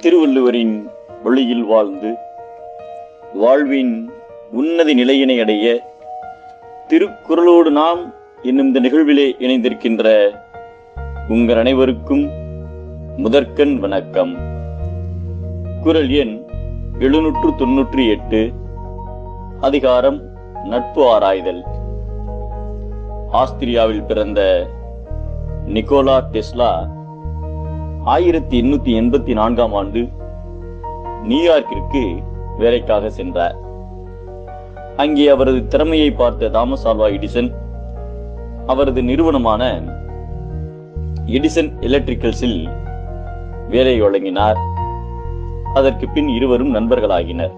திருவள்ளுவரின் வழியில் வாழ்ந்து வாழ்வின் உன்னதி நிலையினை அடைய திருக்குறளோடு நாம் என்னும் இந்த நிகழ்விலே இணைந்திருக்கின்ற உங்கள் அனைவருக்கும் முதற்கண் வணக்கம். குறள் எண் 798, அதிகாரம் நட்பு ஆராய்தல். ஆஸ்திரியாவில் பிறந்த நிக்கோலா டெஸ்லா 1884 ஆண்டு நியூயார்க்கிற்கு வேலைக்காக சென்றார். அங்கே அவரது திறமையை பார்த்த தாமஸ் ஆல்வா எடிசன் அவரது நிறுவனமான எடிசன் எலக்ட்ரிக்கல்ஸில் வேலை வழங்கினார். அதற்கு பின் இருவரும் நண்பர்களாகினர்.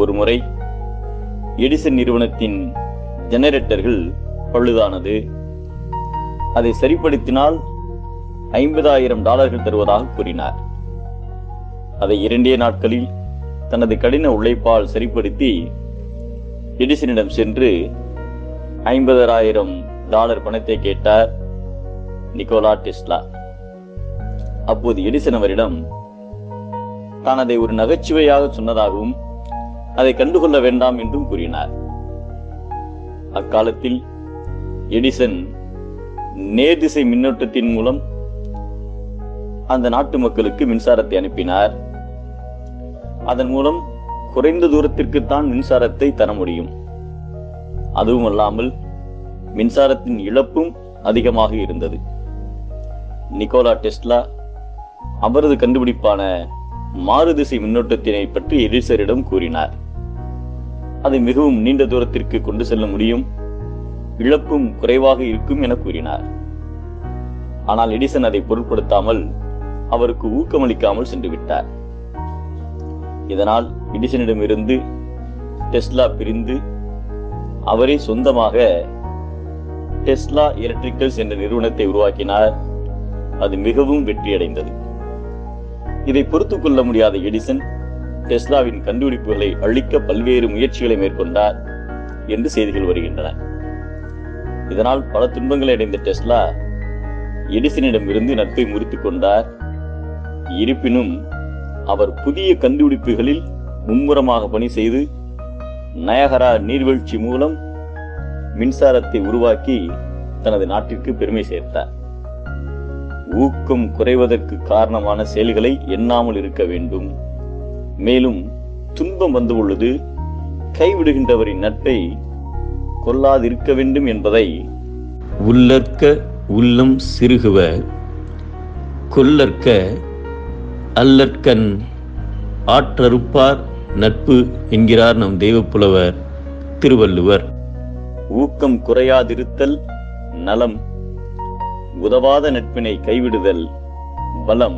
ஒருமுறை எடிசன் நிறுவனத்தின் ஜெனரேட்டர்கள் பழுதானது. அதை சரிப்படுத்தினால் $50,000 தருவதாக கூறினார். அதை 2 நாட்களில் தனது கடின உழைப்பால் சரிப்படுத்தி எடிசனிடம் சென்று $50,000 பணத்தை கேட்டார் நிக்கோலா டெஸ்லா. அப்போது எடிசன் அவரிடம் தான் அதை ஒரு நகைச்சுவையாக சொன்னதாகவும் அதை கண்டுகொள்ள வேண்டாம் என்றும் கூறினார். அக்காலத்தில் எடிசன் நேர்திசை மின்னோட்டத்தின் மூலம் அந்த நாட்டு மக்களுக்கு மின்சாரத்தை அனுப்பினார். அதன் மூலம் குறைந்த தூரத்திற்குத்தான் மின்சாரத்தை தர முடியும். அதுவும் அல்லாமல் மின்சாரத்தின் இழப்பும் அதிகமாக இருந்தது. நிக்கோலா டெஸ்லா அவரது கண்டுபிடிப்பான மாறுதிசை மின்னோட்டத்தினை பற்றி எடிசனிடம் கூறினார். அதை மிகவும் நீண்ட தூரத்திற்கு கொண்டு செல்ல முடியும், இழப்பும் குறைவாக இருக்கும் என கூறினார். ஆனால் எடிசன் அதை பொருட்படுத்தாமல் அவருக்கு ஊக்கமளிக்காமல் சென்று விட்டார். இதனால் எடிசனிடமிருந்து டெஸ்லா பிரிந்து அவரே சொந்தமாக டெஸ்லா எலக்ட்ரிக்கல்ஸ் என்ற நிறுவனத்தை உருவாக்கினார். அது மிகவும் வெற்றியடைந்தது. இதை பொறுத்துக் கொள்ள முடியாத எடிசன் டெஸ்லாவின் கண்டுபிடிப்புகளை அழிக்க பல்வேறு முயற்சிகளை மேற்கொண்டார் என்று செய்திகள் வருகின்றன. இதனால் பல துன்பங்களை அடைந்த டெஸ்லா எடிசனிடமிருந்து நட்பை முறித்துக் கொண்டார். இருப்பினும் அவர் புதிய கண்டுபிடிப்புகளில் மும்முரமாக பணி செய்து நயகரா நீர்வீழ்ச்சி மூலம் மின்சாரத்தை உருவாக்கி தனது நாட்டிற்கு பெருமை சேர்த்தார். ஊக்கம் குறைவதற்கு காரணமான செயல்களை எண்ணாமல் இருக்க வேண்டும். மேலும் துன்பம் வந்து பொழுது கைவிடுகின்றவரின் நட்பை கொல்லாதிருக்க வேண்டும் என்பதை உள்ளற்க உள்ளம் சிறுகுவ கொல்லற்க அல்லற்கண் ஆற்றறுப்பார் நட்பு என்கிறார் நம் தெய்வப்புலவர் திருவள்ளுவர். ஊக்கம் குறையாதிருத்தல் நலம், உதவாத நட்பினை கைவிடுதல் பலம்.